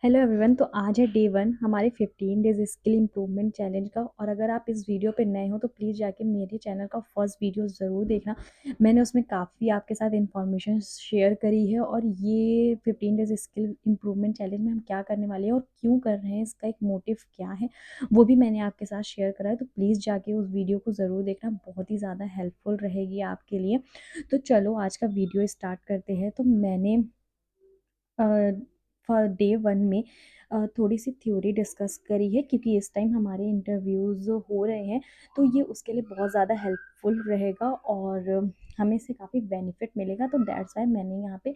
Hello everyone. तो आज है डे 1 हमारे 15 डेज़ स्किल इम्प्रूवमेंट चैलेंज का। और अगर आप इस वीडियो पे नए हो तो प्लीज़ जाके मेरे चैनल का फर्स्ट वीडियो ज़रूर देखना। मैंने उसमें काफ़ी आपके साथ इन्फॉर्मेशन शेयर करी है और ये 15 डेज़ स्किल इम्प्रूवमेंट चैलेंज में हम क्या करने वाले हैं और क्यों कर रहे हैं, इसका एक मोटिव क्या है, वो भी मैंने आपके साथ शेयर करा है। तो प्लीज़ जाके उस वीडियो को ज़रूर देखना, बहुत ही ज़्यादा हेल्पफुल रहेगी आपके लिए। तो चलो आज का वीडियो स्टार्ट करते हैं। तो मैंने अ, फॉर डे 1 में थोड़ी-सी थ्योरी डिस्कस करी है, क्योंकि इस टाइम हमारे इंटरव्यूज़ हो रहे हैं, तो ये उसके लिए बहुत ज़्यादा हेल्पफुल रहेगा और हमें इससे काफ़ी बेनिफिट मिलेगा। तो दैट्स व्हाई मैंने यहाँ पे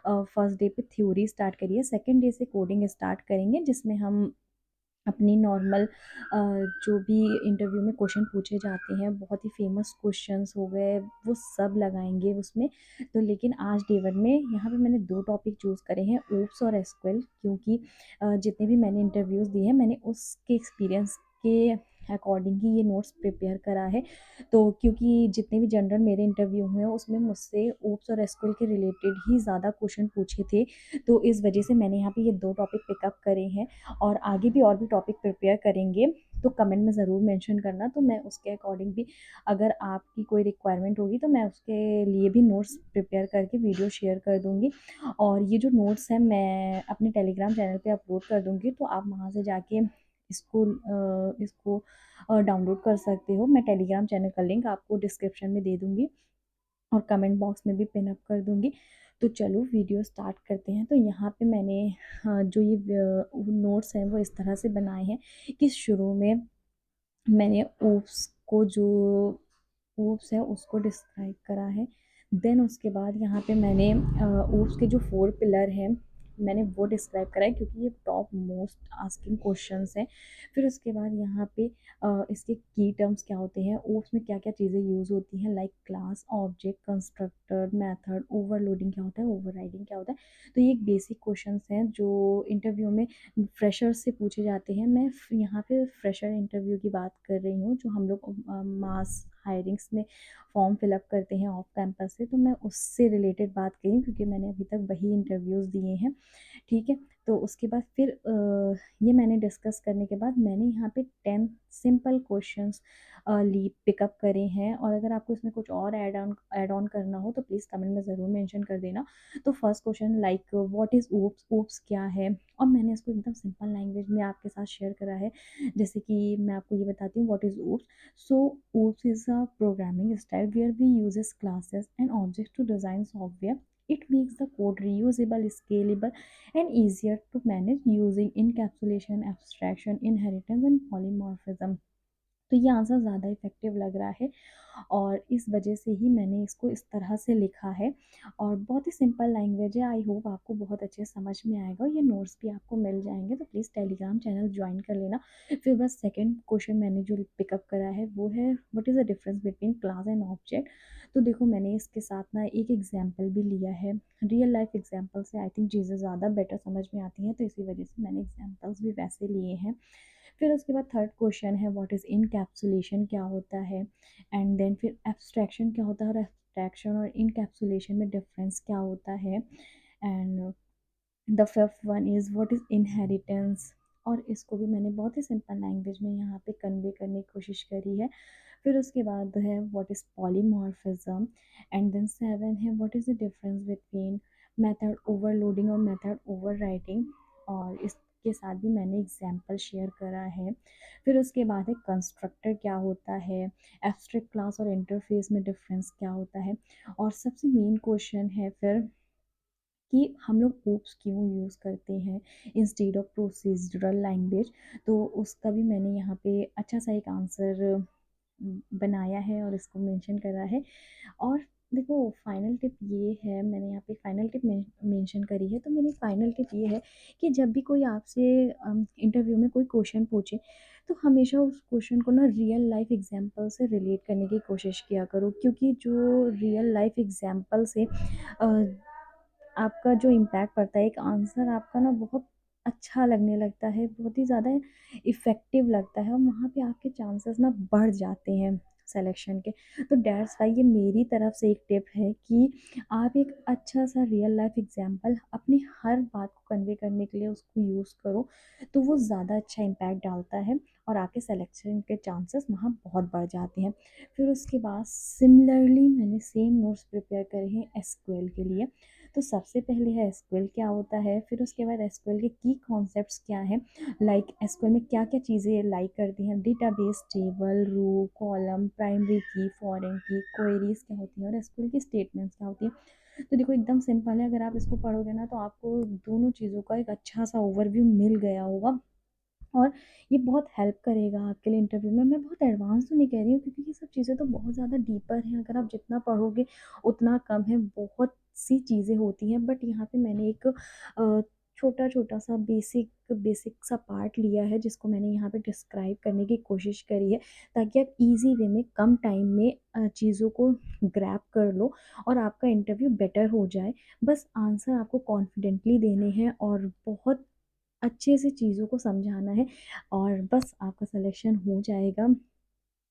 फर्स्ट डे पे थ्योरी स्टार्ट करी है। सेकंड डे से कोडिंग स्टार्ट करेंगे, जिसमें हम अपनी नॉर्मल जो भी इंटरव्यू में क्वेश्चन पूछे जाते हैं, बहुत ही फेमस क्वेश्चंस हो गए, वो सब लगाएँगे उसमें। तो लेकिन आज डे 1 में यहाँ पे मैंने 2 टॉपिक चूज़ करे हैं, ओप्स और एसक्यूएल, क्योंकि जितने भी मैंने इंटरव्यूज़ दिए हैं, मैंने उसके एक्सपीरियंस के अकॉर्डिंग ही ये नोट्स प्रिपेयर करा है। तो क्योंकि जितने भी जनरल मेरे इंटरव्यू हुए हैं, उसमें मुझसे ओप्स और एसक्यूएल के रिलेटेड ही ज़्यादा क्वेश्चन पूछे थे। तो इस वजह से मैंने यहाँ पे ये 2 टॉपिक पिकअप करे हैं। और आगे भी और भी टॉपिक प्रिपेयर करेंगे, तो कमेंट में ज़रूर मेंशन करना, तो मैं उसके अकॉर्डिंग भी, अगर आपकी कोई रिक्वायरमेंट होगी तो मैं उसके लिए भी नोट्स प्रिपेयर करके वीडियो शेयर कर दूँगी। और ये जो नोट्स हैं मैं अपने टेलीग्राम चैनल पे अपलोड कर दूँगी, तो आप वहाँ से जाके इसको डाउनलोड कर सकते हो। मैं टेलीग्राम चैनल का लिंक आपको डिस्क्रिप्शन में दे दूँगी और कमेंट बॉक्स में भी पिन अप कर दूँगी। तो चलो वीडियो स्टार्ट करते हैं। तो यहाँ पे मैंने जो ये नोट्स हैं वो इस तरह से बनाए हैं कि शुरू में मैंने ओप्स है उसको डिस्क्राइब करा है। देन उसके बाद यहाँ पे मैंने ओप्स के जो 4 पिलर हैं, मैंने वो डिस्क्राइब करा है, क्योंकि ये टॉप मोस्ट आस्किंग क्वेश्चंस हैं। फिर उसके बाद यहाँ पे इसके की टर्म्स क्या होते हैं, ओप्स में क्या-क्या चीज़ें यूज़ होती हैं, like class, object, constructor, method, overloading क्या होता है, ओवरराइडिंग क्या होता है। तो ये एक बेसिक क्वेश्चंस हैं जो इंटरव्यू में फ्रेशर से पूछे जाते हैं। मैं यहाँ पे फ्रेशर इंटरव्यू की बात कर रही हूँ, जो हम लोग मास हायरिंग्स में फॉर्म फिलअप करते हैं ऑफ कैंपस से, तो मैं उससे रिलेटेड बात करी, क्योंकि मैंने अभी तक वही इंटरव्यूज़ दिए हैं। ठीक है। तो उसके बाद फिर ये मैंने डिस्कस करने के बाद मैंने यहाँ पे 10 सिंपल क्वेश्चंस ली पिकअप करे हैं। और अगर आपको इसमें कुछ और ऐड ऑन करना हो तो प्लीज़ कमेंट में ज़रूर मेंशन कर देना। तो first question, like what is OOPs, OOPs क्या है, और मैंने इसको एकदम सिंपल लैंग्वेज में आपके साथ शेयर करा है। जैसे कि मैं आपको ये बताती हूँ what is OOPs. So OOPs is a programming style where we uses classes and objects to design software. It makes the code reusable, scalable, and easier to manage using encapsulation, abstraction, inheritance, and polymorphism. तो ये answer ज़्यादा effective लग रहा है और इस वजह से ही मैंने इसको इस तरह से लिखा है। और बहुत ही सिंपल लैंग्वेज है, आई होप आपको बहुत अच्छे समझ में आएगा। ये नोट्स भी आपको मिल जाएँगे, तो प्लीज़ टेलीग्राम चैनल जॉइन कर लेना। फिर बस सेकंड क्वेश्चन मैंने जो पिकअप करा है वो है, what is the difference between class and object. तो देखो मैंने इसके साथ ना एक एग्जाम्पल भी लिया है। रियल लाइफ एग्जाम्पल से आई थिंक चीज़ें ज़्यादा बेटर समझ में आती हैं, तो इसी वजह से मैंने एग्जाम्पल्स भी वैसे लिए हैं। फिर उसके बाद थर्ड क्वेश्चन है, व्हाट इज़ इनकैप्सुलेशन क्या होता है, एंड देन फिर एब्स्ट्रैक्शन क्या होता है और एब्स्ट्रैक्शन और इनकैप्सुलेशन में डिफरेंस क्या होता है, and the fifth one is what is inheritance. और इसको भी मैंने बहुत ही सिंपल लैंग्वेज में यहाँ पे कन्वे करने की कोशिश करी है। फिर उसके बाद है what is polymorphism, and then seven है what is the difference between method overloading और मेथड ओवरराइडिंग, और इसके साथ भी मैंने एग्जाम्पल शेयर करा है। फिर उसके बाद है कंस्ट्रक्टर क्या होता है, एब्स्ट्रैक्ट क्लास और इंटरफेस में डिफरेंस क्या होता है, और सबसे मेन क्वेश्चन है फिर कि हम लोग ओप्स क्यों यूज़ करते हैं इंस्टेड ऑफ प्रोसीजरल लैंग्वेज। तो उसका भी मैंने यहाँ पे अच्छा सा एक आंसर बनाया है और इसको मेंशन करा है। और देखो फाइनल टिप ये है, मैंने यहाँ पे फाइनल टिप मेंशन करी है। तो मेरी फाइनल टिप ये है कि जब भी कोई आपसे इंटरव्यू में कोई क्वेश्चन पूछे, तो हमेशा उस क्वेश्चन को ना रियल लाइफ एग्जांपल से रिलेट करने की कोशिश किया करो, क्योंकि जो रियल लाइफ एग्जांपल से आपका जो इम्पैक्ट पड़ता है, एक आंसर आपका ना बहुत अच्छा लगने लगता है, बहुत ही ज़्यादा इफ़ेक्टिव लगता है और वहाँ पे आपके चांसेस ना बढ़ जाते हैं सिलेक्शन के। तो दैट्स व्हाई ये मेरी तरफ से एक टिप है कि आप एक अच्छा सा रियल लाइफ एग्जांपल अपनी हर बात को कन्वे करने के लिए उसको यूज़ करो, तो वो ज़्यादा अच्छा इम्पैक्ट डालता है और आपके सिलेक्शन के चांसेस वहाँ बहुत बढ़ जाते हैं। फिर उसके बाद सिमिलरली मैंने सेम नोट्स प्रिपेयर करे हैं एसक्यूएल के लिए। तो सबसे पहले है एसक्यूएल क्या होता है, फिर उसके बाद एसक्यूएल के की कॉन्सेप्ट्स क्या हैं, लाइक एसक्यूएल में क्या क्या चीज़ें लाइक करती हैं, डेटाबेस, टेबल, रो, कॉलम, प्राइमरी की, फॉरेन की, क्वेरीज क्या होती हैं और एसक्यूएल की स्टेटमेंट्स क्या होती हैं। तो देखो एकदम सिंपल है, अगर आप इसको पढ़ोगे ना तो आपको दोनों चीज़ों का एक अच्छा सा ओवरव्यू मिल गया होगा और ये बहुत हेल्प करेगा आपके लिए इंटरव्यू में। मैं बहुत एडवांस तो नहीं कह रही हूँ क्योंकि ये सब चीज़ें तो बहुत ज़्यादा डीपर हैं, अगर आप जितना पढ़ोगे उतना कम है, बहुत सी चीज़ें होती हैं। बट यहाँ पे मैंने एक छोटा छोटा सा बेसिक बेसिक सा पार्ट लिया है जिसको मैंने यहाँ पे डिस्क्राइब करने की कोशिश करी है, ताकि आप इजी वे में कम टाइम में चीज़ों को ग्रैब कर लो और आपका इंटरव्यू बेटर हो जाए। बस आंसर आपको कॉन्फिडेंटली देने हैं और बहुत अच्छे से चीज़ों को समझाना है और बस आपका सिलेक्शन हो जाएगा।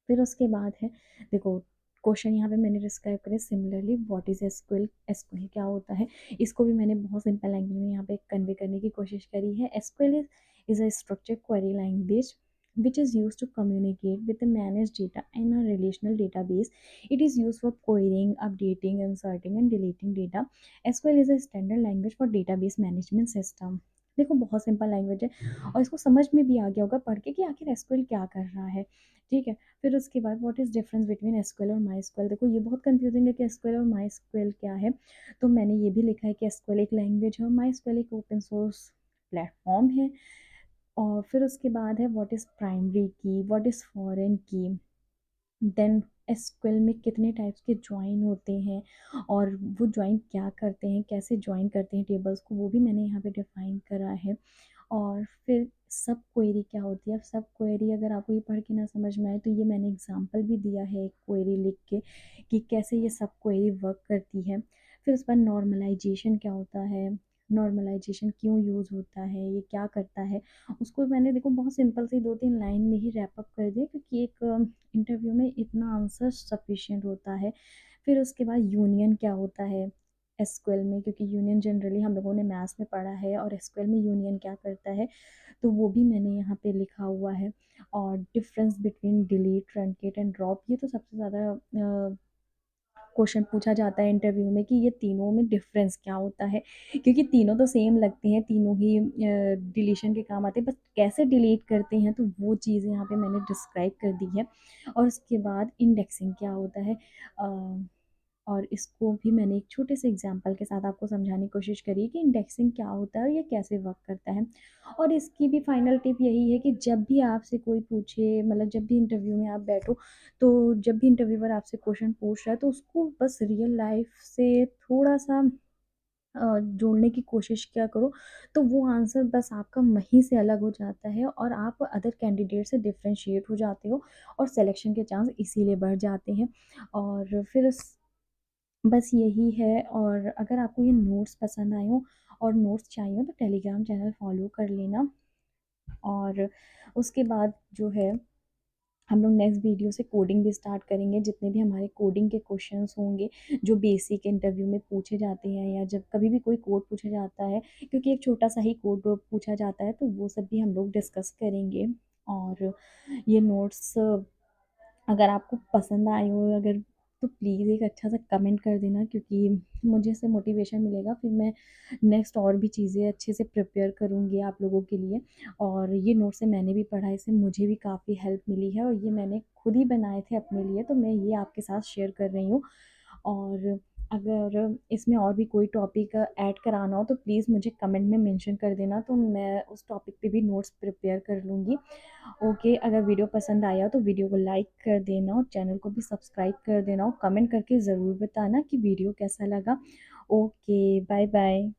फिर उसके बाद है, देखो क्वेश्चन यहाँ पे मैंने डिस्क्राइब करे similarly what is SQL, SQL क्या होता है, इसको भी मैंने बहुत सिंपल लैंग्वेज में यहाँ पे कन्वे करने की कोशिश करी है। SQL is a structured query language which is used to communicate with the managed data in a relational database. It is used for querying, updating, inserting and deleting data. SQL is a standard language for database management system. देखो बहुत simple language है और इसको समझ में भी आ गया होगा पढ़ के कि आखिर एसक्यूएल क्या कर रहा है। ठीक है, फिर उसके बाद what is difference between SQL और माई एसक्यूएल। देखो ये बहुत कंफ्यूजिंग है कि एसक्यूएल और माई एसक्यूएल क्या है, तो मैंने ये भी लिखा है कि एसक्यूएल एक लैंग्वेज है और माई एसक्यूएल एक ओपन सोर्स प्लेटफॉर्म है। और फिर उसके बाद है व्हाट इज़ प्राइमरी की, व्हाट इज़ फॉरेन की, देन एसक्यूएल में कितने टाइप्स के ज्वाइन होते हैं और वो ज्वाइन क्या करते हैं, कैसे ज्वाइन करते हैं टेबल्स को, वो भी मैंने यहाँ पे डिफाइन करा है। और फिर सब क्वेरी क्या होती है, अब सब क्वेरी अगर आपको ये पढ़ के ना समझ में आए तो ये मैंने एग्जांपल भी दिया है एक क्वेरी लिख के कि कैसे ये सब क्वेरी वर्क करती है। फिर उस पर नॉर्मलाइजेशन क्या होता है, नॉर्मलाइजेशन क्यों यूज़ होता है, ये क्या करता है, उसको मैंने देखो बहुत सिंपल सी 2-3 लाइन में ही रैप अप कर दिया क्योंकि एक इंटरव्यू में इतना आंसर सफिशिएंट होता है। फिर उसके बाद यूनियन क्या होता है एसक्यूएल में, क्योंकि यूनियन जनरली हम लोगों ने मैथ्स में पढ़ा है और एसक्यूएल में यूनियन क्या करता है, तो वो भी मैंने यहाँ पे लिखा हुआ है। और difference between delete, truncate and drop, ये तो सबसे ज़्यादा क्वेश्चन पूछा जाता है इंटरव्यू में कि ये तीनों में डिफरेंस क्या होता है, क्योंकि तीनों तो सेम लगते हैं, तीनों ही डिलीशन के काम आते हैं, बस कैसे डिलीट करते हैं तो वो चीज़ यहाँ पे मैंने डिस्क्राइब कर दी है। और उसके बाद इंडेक्सिंग क्या होता है, और इसको भी मैंने एक छोटे से एग्जांपल के साथ आपको समझाने की कोशिश करी कि इंडेक्सिंग क्या होता है और ये कैसे वर्क करता है। और इसकी भी फाइनल टिप यही है कि जब भी आपसे कोई पूछे, मतलब जब भी इंटरव्यू में आप बैठो, तो जब भी इंटरव्यूअर आपसे क्वेश्चन पूछ रहा है तो उसको बस रियल लाइफ से थोड़ा सा जोड़ने की कोशिश किया करो, तो वो आंसर बस आपका वहीं से अलग हो जाता है और आप अदर कैंडिडेट से डिफरेंशिएट हो जाते हो और सिलेक्शन के चांस इसीलिए बढ़ जाते हैं। और फिर बस यही है। और अगर आपको ये नोट्स पसंद आए हो और नोट्स चाहिए हो तो टेलीग्राम चैनल फॉलो कर लेना। और उसके बाद जो है हम लोग नेक्स्ट वीडियो से कोडिंग भी स्टार्ट करेंगे, जितने भी हमारे कोडिंग के क्वेश्चंस होंगे जो बेसिक इंटरव्यू में पूछे जाते हैं या जब कभी भी कोई कोड पूछा जाता है, क्योंकि एक छोटा सा ही कोड पूछा जाता है, तो वो सब भी हम लोग डिस्कस करेंगे। और ये नोट्स अगर आपको पसंद आए हो, अगर तो प्लीज़ एक अच्छा सा कमेंट कर देना, क्योंकि मुझे इससे मोटिवेशन मिलेगा, फिर मैं नेक्स्ट और भी चीज़ें अच्छे से प्रिपेयर करूँगी आप लोगों के लिए। और ये नोट्स से मैंने भी पढ़ा है, इससे मुझे भी काफ़ी हेल्प मिली है और ये मैंने खुद ही बनाए थे अपने लिए, तो मैं ये आपके साथ शेयर कर रही हूँ। और अगर इसमें और भी कोई टॉपिक ऐड कराना हो तो प्लीज़ मुझे कमेंट में मेंशन कर देना, तो मैं उस टॉपिक पे भी नोट्स प्रिपेयर कर लूँगी। ओके, अगर वीडियो पसंद आया तो वीडियो को लाइक कर देना और चैनल को भी सब्सक्राइब कर देना और कमेंट करके ज़रूर बताना कि वीडियो कैसा लगा। Okay, bye bye.